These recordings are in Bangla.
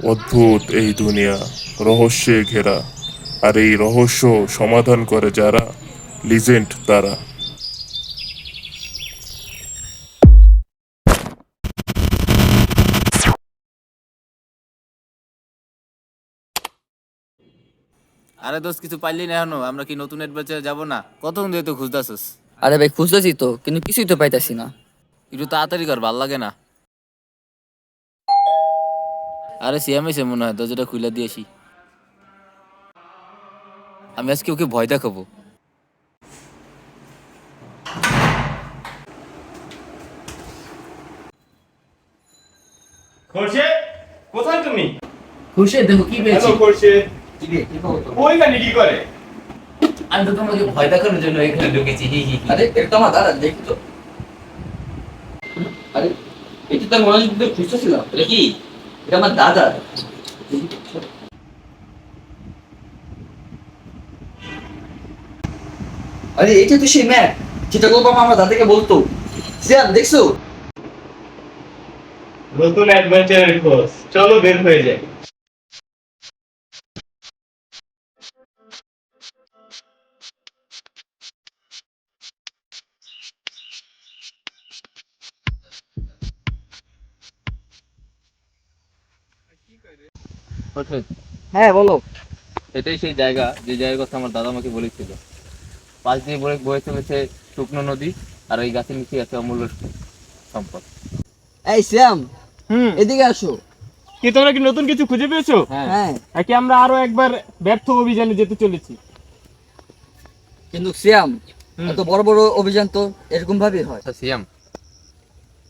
অদ্ভুত এই দুনিয়া, রহস্যে ঘেরা। আর এই রহস্য সমাধান করে যারা, লিজেন্ড তারা। আরে দোস্ত কিছু পাইলি না এখনো? আমরা কি নতুন অ্যাডভেঞ্চারে যাব না? কতক্ষণ দিয়ে তো খুঁজতেছিস? আরে ভাই খুঁজতেছি তো, কিন্তু কিছুই তো পাইতাছি না। একটু তাড়াতাড়ি কর, ভাল লাগে না। আরে সিয়াম এসে মনে হয়, দরজাটা খুলে দিয়েছি। আমি আজকে ওকে ভয় দেখাবো। খোরশেদ, কোথায় তুমি? খুশি দেখো কি হ্যালো খোরশেদ, ওইখানে কি করে? আমি তো তোমাকে ভয় দেখানোর জন্য এখানে ঢুকেছি। আরে এটা তো আমার দাদা, দেখি তো। আরে এটা তো মনে হচ্ছে খুঁজতেছিলাম। এটা কি? এটা আমার দাদা। আরে এটা তো সেই ম্যাপ যেটা গল্প আমার দাদাকে বলতো। সিয়াম দেখছো? নতুন অ্যাডভেঞ্চারের খোঁজ, চলো বের হয়ে যাই। হ্যাঁ বলো। এটাই সেই জায়গা, যে জায়গার কথা আমার দাদা আমাকে বলেছিল। পাশ দিয়ে বয়ে চলেছে শুকনো নদী, আর এই গাছের নিচে আছে অমূল্য সম্পদ। এই সিয়াম, হুম, এদিকে আসো। কি তোমরা কি নতুন কিছু খুঁজে পেয়েছো? হ্যাঁ নাকি আমরা আরো একবার ব্যর্থ অভিযানে যেতে চলেছি? কিন্তু সিয়াম, হুম। এত বড় বড় অভিযান তো এরকম ভাবেই হয়। আচ্ছা সিয়াম,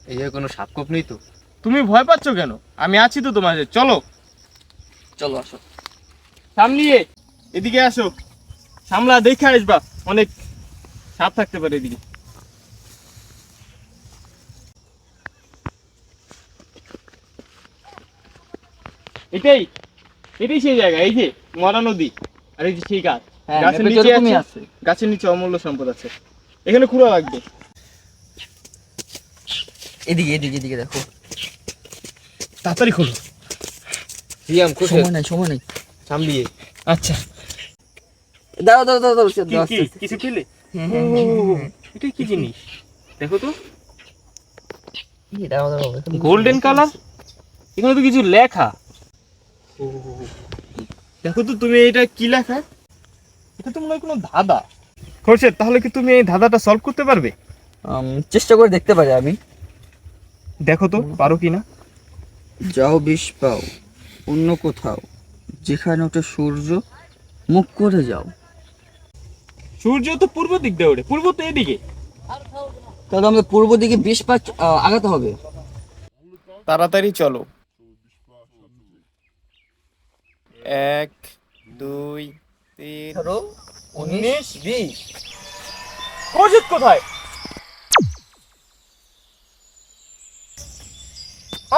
এই জায়গায় কোনো সাপকোপ নেই তো? তুমি ভয় পাচ্ছ কেন? আমি আছি তো তোমাদের, চলো চলো আসো। সামলিয়ে এদিকে আসো, সামলা দেখে আসবা, অনেক সাপ থাকতে পারে এদিকে। এটাই এটাই সেই জায়গা, এই যে মরা নদী, আর এই যে সেই গাছ। হ্যাঁ, গাছের ম্যাপে তো নিচে এরকমই আছে, গাছের নিচে অমূল্য সম্পদ আছে। এখানে খুঁড়া লাগবে। এদিকে এদিকে এদিকে দেখো। তাড়াতাড়ি খোলো। সিয়াম সময় নাই সময় নাই। সামলিয়ে। আচ্ছা, দাঁড়াও দাঁড়াও দাঁড়াও কি কি কিছু পেলে? এটা কি জিনিস দেখো তো, দাঁড়াও দাঁড়াও। Golden colour. এখানে তো কিছু লেখা। দেখো তো তুমি, এটা কি লেখা? এটা তো মনে হয় কোনো ধাঁধা। খোরশেদ, তাহলে কি তুমি এই ধাঁধাটা সলভ করতে পারবে? চেষ্টা করে দেখতে পারি আমি। দেখো তো পারো কিনা। যাও বিষ পাও অন্য কোথাও, যেখানে ওঠে সূর্য মুখ করে যাও। সূর্য তো পূর্ব দিক দিয়ে ওঠে, পূর্ব তো এদিকে। তাহলে আমাদের পূর্ব দিকে 20 পা আগাতে হবে। তাড়াতাড়ি চলো। 1 2 3 19 20। খোরশেদ কোথায়?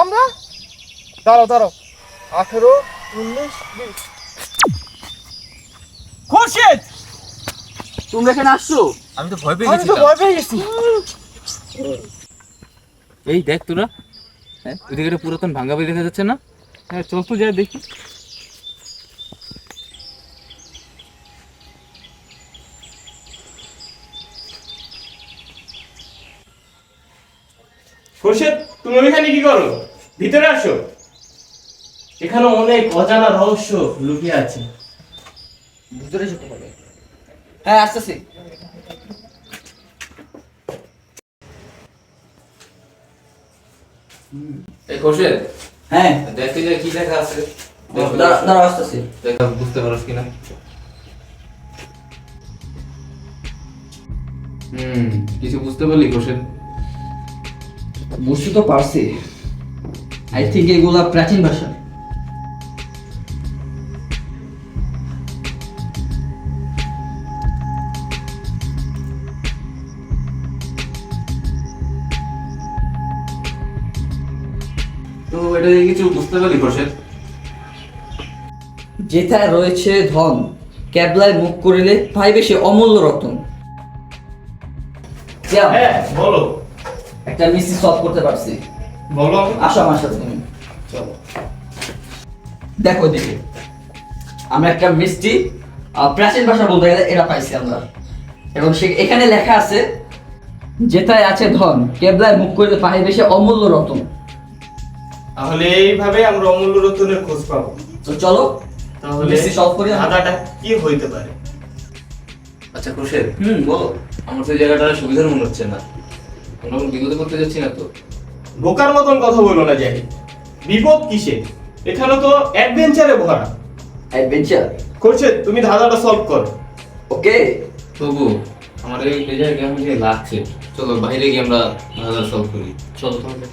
আমরা দাঁড়াও দাঁড়াও, 18 19 20। খোরশেদ, তোমরা এখানে আসছো? আমি তো ভয় পেয়ে আমি তো গেছিলাম। ভয় পেয়ে গেছি। এই দেখ তোরা, হ্যাঁ? ওইদিকে একটা পুরাতন ভাঙা বাড়ি দেখা যাচ্ছে না? হ্যাঁ চল তো যাই দেখি। খোরশেদ, তুমি ওইখানে কি করো? ভিতরে আসো, এখানে অনেক অজানা রহস্য লুকিয়ে আছে। ভিতরে যেতে হবে। হ্যাঁ আসতেছি। এই খোরশেদ, হ্যাঁ দেখতে যে কি লেখা আছে, দাঁড়াও আসতেছি। দেখা বুঝতে পারছ কিনা? কিছু বুঝতে পারলি খোরশেদ? বুঝতে তো পারছি। আই থিঙ্ক এগুলা প্রাচীন ভাষা। তো এটা দিয়ে কিছু বুঝতে পারলি খোরশেদ? যেথায় রয়েছে ধন, ক্যাবলায় মুখ করিলে পাইবে সে অমূল্য রতন। সিয়াম, হ্যাঁ বলো। একটা মিস্ট্রি সলভ করতে পারছি। বলো। আসো আমার সাথে তুমি। চলো। দেখো দিকে আমরা একটা মিষ্টি প্রাচীন ভাষা বলতে গেলে এটা পাইছি আমরা, এবং এখানে লেখা আছে যেটায় আছে ধন কেবলায় মুখ করিলে পাইবে সে অমূল্য রতন। তাহলে এইভাবে আমরা অমূল্য রত্নের খোঁজ পাবো। তো চলো তাহলে মিষ্টি সলভ করি আমরা। ধাঁধাটা কি হইতে পারে? আচ্ছা খুরশেদ, বলো। আমার তো এই জায়গাটা সুবিধার মনে হচ্ছে না। আমরা কোনো বিপদে করতে যাচ্ছি না তো? বোকার মতন কথা বলো না জাহিদ। বিপদ কিসে? এখানে তো অ্যাডভেঞ্চারে ভরা। অ্যাডভেঞ্চার। খোরশেদ, তুমি ধাঁধাটা সলভ করো। ওকে। তবু আমার এই জায়গায় কেমন যে লাগছে। চলো বাইরে গিয়ে আমরা ধাঁধা সলভ করি। চলো তাহলে।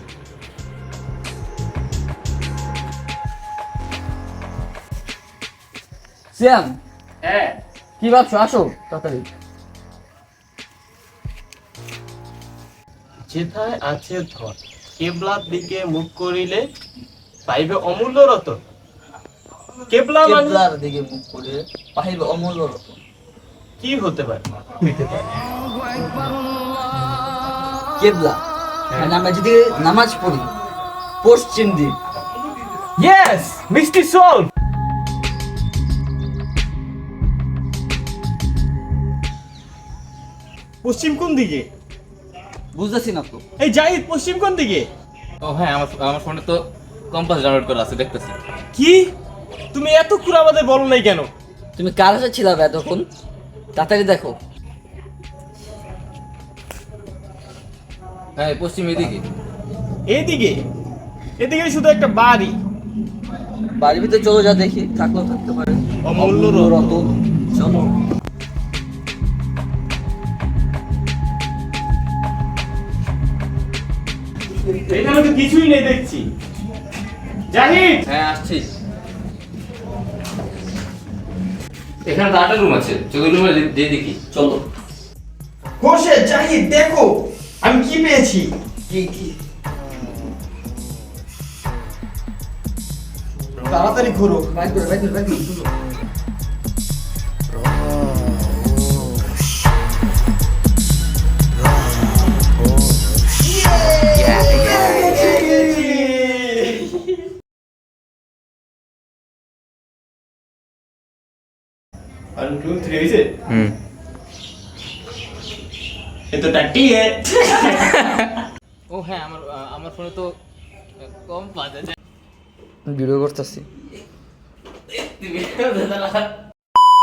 সিয়াম হ্যাঁ, কি ভাবছো, আসো তাড়াতাড়ি। যেথায় আছে ধন কেবলার দিকে মুখ করিলে পাইবে অমূল্য রতন। কেবলা মানে কেবলার দিকে মুখ করে পাইবে অমূল্য রতন। কি হতে পারে? কেবলা মানে আমরা যেদিকে নামাজ পড়ি পশ্চিম দিক। ইয়েস, মিষ্টি সলভ। পশ্চিম কোন দিকে? বুঝতেছি না তো। এই জাহিদ, পশ্চিম কোন দিকে? ও হ্যাঁ, আমার ফোনে তো কম্পাস ডাউনলোড করা আছে, দেখতেছি। কি? তুমি এতক্ষণ আমাদের বলো নাই কেন? তুমি কার কাছে ছিলা এতক্ষণ? তাড়াতাড়ি দেখো। হ্যাঁ, পশ্চিম এদিকে। এইদিকে? এদিকে শুধু একটা বাড়ি। বাড়ির ভিতরে চলো, যা দেখি, থাকলেও থাকতে পারে। অমূল্য রতন। চলো। এখানে তো কিছুই নেই দেখছি। জাহিদ, হ্যাঁ আসছি। এখানে তো 8টা রুম আছে, চলো রুমে দিয়ে দেখি। চলো। খোরশেদ, জাহিদ দেখো আমি কি পেয়েছি। কি কি? তাড়াতাড়ি ঘুরো। বাইক করে বাইক করে বাইক করে চলো। One, two, three, is it? হুম। ये तो टट्टी है। ও হ্যাঁ, আমার ফোনে তো কম পাওয়া যায়। ভিডিও করতেছি। তুমি